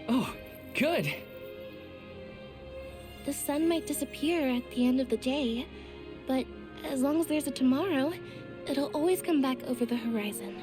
Oh, good. The sun might disappear at the end of the day, but as long as there's a tomorrow, it'll always come back over the horizon.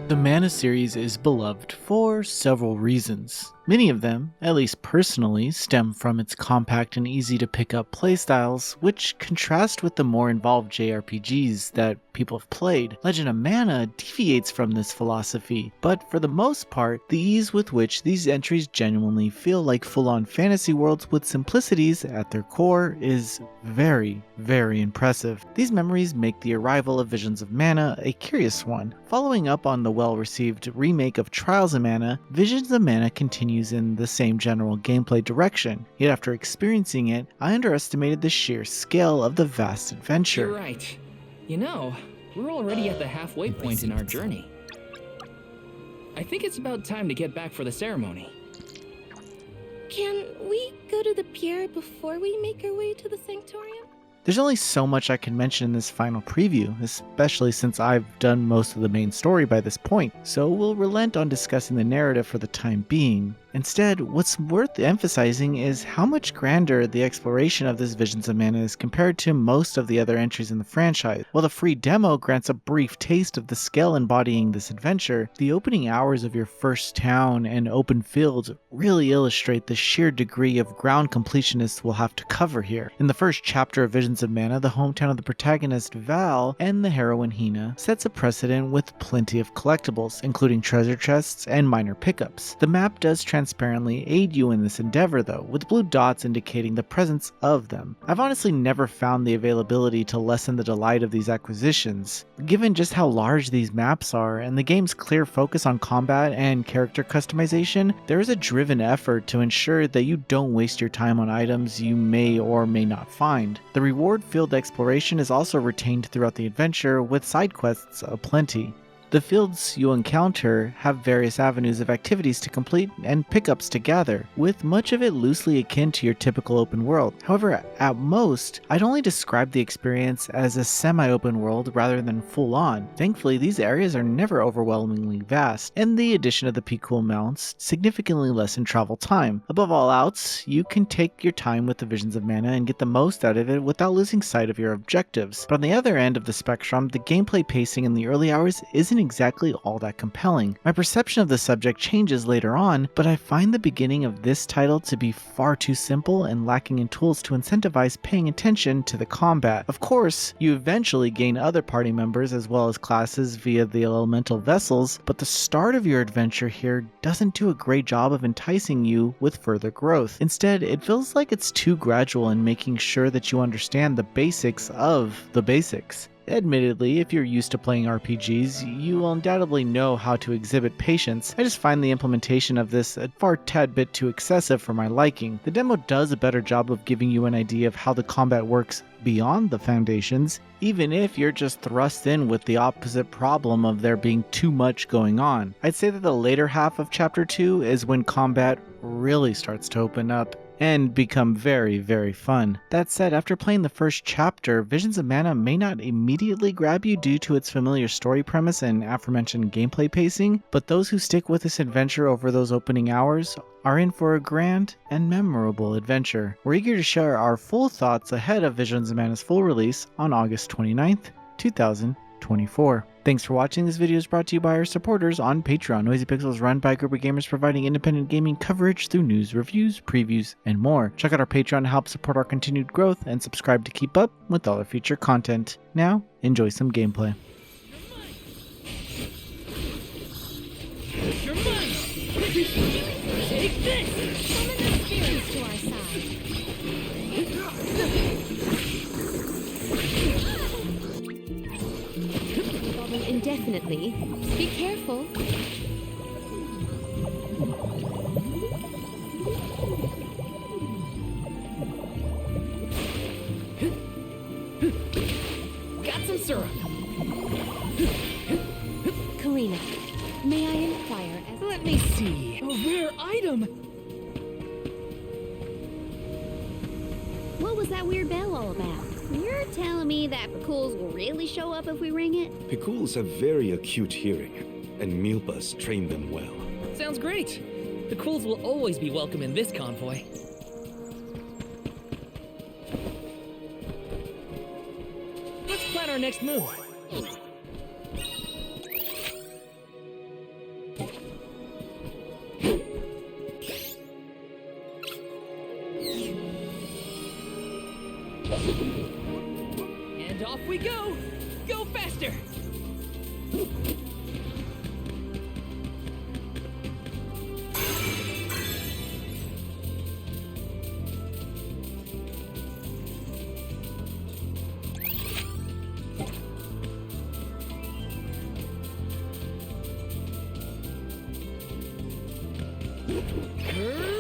The Mana series is beloved for several reasons. Many of them, at least personally, stem from its compact and easy to pick up playstyles, which contrast with the more involved JRPGs that people have played. Legend of Mana deviates from this philosophy, but for the most part, the ease with which these entries genuinely feel like full-on fantasy worlds with simplicities at their core is very, very impressive. These memories make the arrival of Visions of Mana a curious one. Following up on the well-received remake of Trials of Mana, Visions of Mana continues in the same general gameplay direction, yet after experiencing it, I underestimated the sheer scale of the vast adventure. You're right. You know, we're already at the halfway point in our journey. I think it's about time to get back for the ceremony. Can we go to the pier before we make our way to the Sanctorium? There's only so much I can mention in this final preview, especially since I've done most of the main story by this point, so we'll relent on discussing the narrative for the time being. Instead, what's worth emphasizing is how much grander the exploration of this Visions of Mana is compared to most of the other entries in the franchise. While the free demo grants a brief taste of the scale embodying this adventure, the opening hours of your first town and open fields really illustrate the sheer degree of ground completionists will have to cover here. In the first chapter of Visions of Mana, the hometown of the protagonist Val and the heroine Hina sets a precedent with plenty of collectibles, including treasure chests and minor pickups. The map does transparently aid you in this endeavor though, with blue dots indicating the presence of them. I've honestly never found the availability to lessen the delight of these acquisitions. Given just how large these maps are and the game's clear focus on combat and character customization, there is a driven effort to ensure that you don't waste your time on items you may or may not find. The reward-filled exploration is also retained throughout the adventure, with side quests aplenty. The fields you encounter have various avenues of activities to complete and pickups to gather, with much of it loosely akin to your typical open world. However, at most, I'd only describe the experience as a semi-open world rather than full-on. Thankfully, these areas are never overwhelmingly vast, and the addition of the P-Cool mounts significantly lessen travel time. Above all else, you can take your time with the Visions of Mana and get the most out of it without losing sight of your objectives. But on the other end of the spectrum, the gameplay pacing in the early hours isn't exactly all that compelling. My perception of the subject changes later on, but I find the beginning of this title to be far too simple and lacking in tools to incentivize paying attention to the combat. Of course, you eventually gain other party members as well as classes via the elemental vessels, but the start of your adventure here doesn't do a great job of enticing you with further growth. Instead, it feels like it's too gradual in making sure that you understand the basics of the basics. Admittedly, if you're used to playing RPGs, you will undoubtedly know how to exhibit patience. I just find the implementation of this a far tad bit too excessive for my liking. The demo does a better job of giving you an idea of how the combat works beyond the foundations, even if you're just thrust in with the opposite problem of there being too much going on. I'd say that the later half of Chapter 2 is when combat really starts to open up and become very, very fun. That said, after playing the first chapter, Visions of Mana may not immediately grab you due to its familiar story premise and aforementioned gameplay pacing, but those who stick with this adventure over those opening hours are in for a grand and memorable adventure. We're eager to share our full thoughts ahead of Visions of Mana's full release on August 29th, 2024. Thanks for watching. This video is brought to you by our supporters on Patreon. Noisy Pixel is run by a group of gamers providing independent gaming coverage through news, reviews, previews, and more. Check out our Patreon to help support our continued growth and subscribe to keep up with all our future content. Now, enjoy some gameplay. You're mine! Take this! Summon the spirits to our side. Evolving indefinitely. Be careful. Got some syrup! Karina, may I inquire as... Let me see. A rare item! What was that weird bell all about? You're telling me that Picools will really show up if we ring it? Picools have very acute hearing, and Milpas train them well. Sounds great. The Cools will always be welcome in this convoy. Let's plan our next move. And off we go! Go faster!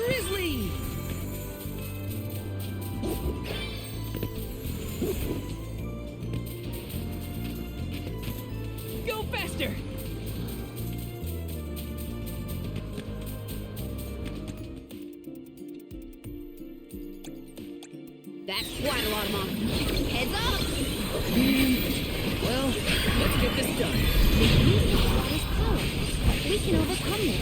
Grizzly! Go faster! That's quite a lot of money. Heads up! Well, let's get this done. That is power. We can overcome this.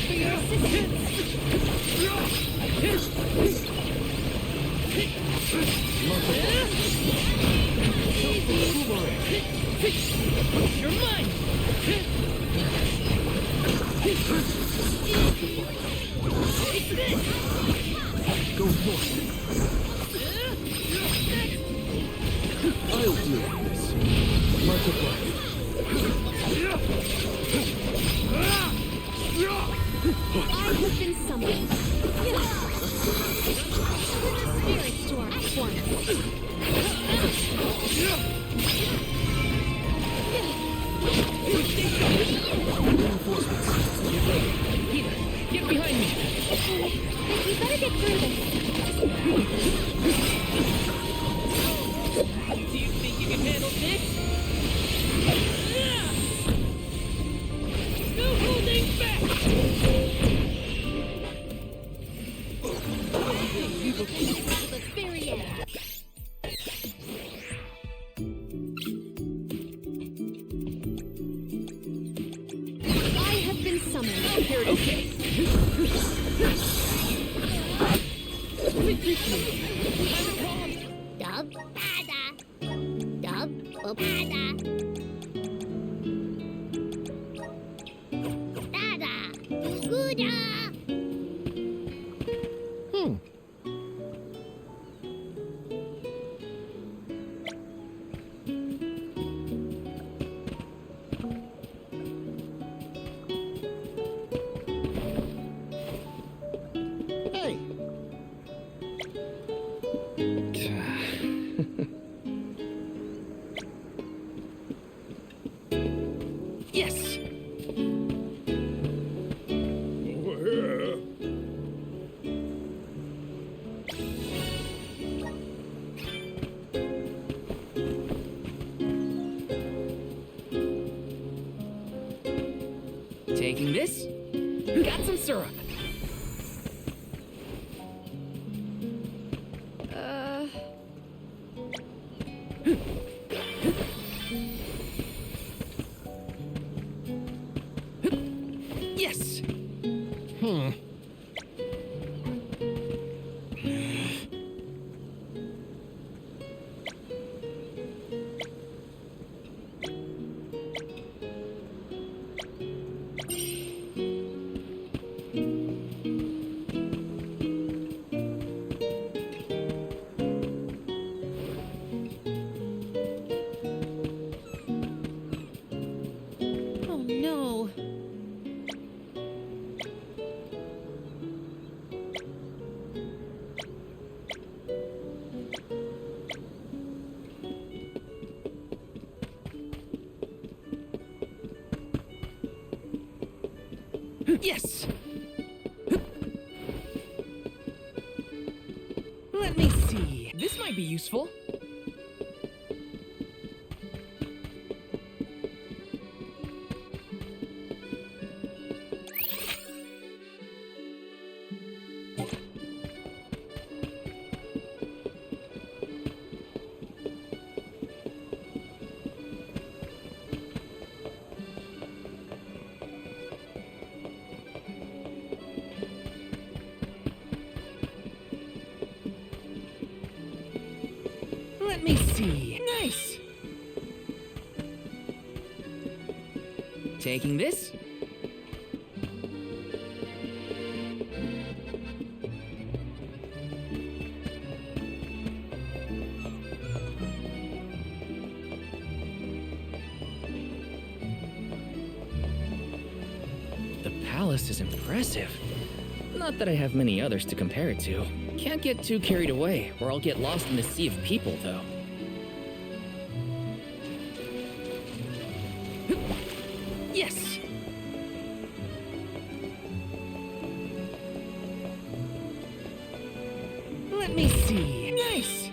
For your assistance. You're mine! Take this! Go north. I'll deal with this. Multiply. I have been summoned. Spirits to our performance. Reinforcements. Get ready. Here, get behind me! We better get through this. Do you think you can handle this? No holding back! To the very end. I have been summoned. Okay. Dub bada. Dub bada. Dada. Gooda. Hey. Yes! Taking this. Got some syrup. Yes! Oh no. Yes! Let me see. This might be useful. see. Nice! Taking this? The palace is impressive. Not that I have many others to compare it to. Can't get too carried away, or I'll get lost in the sea of people, though. Yes! Let me see. Nice!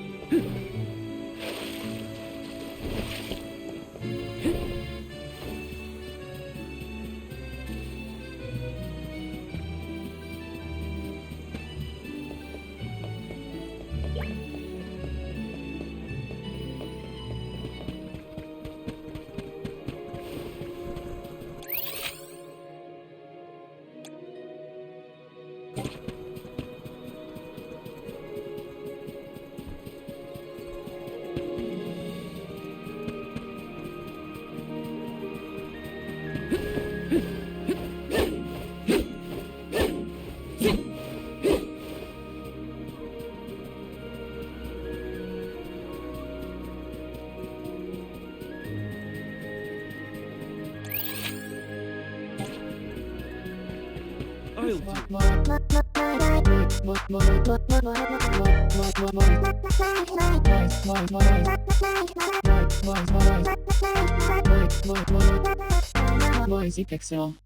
Noisy Pixel.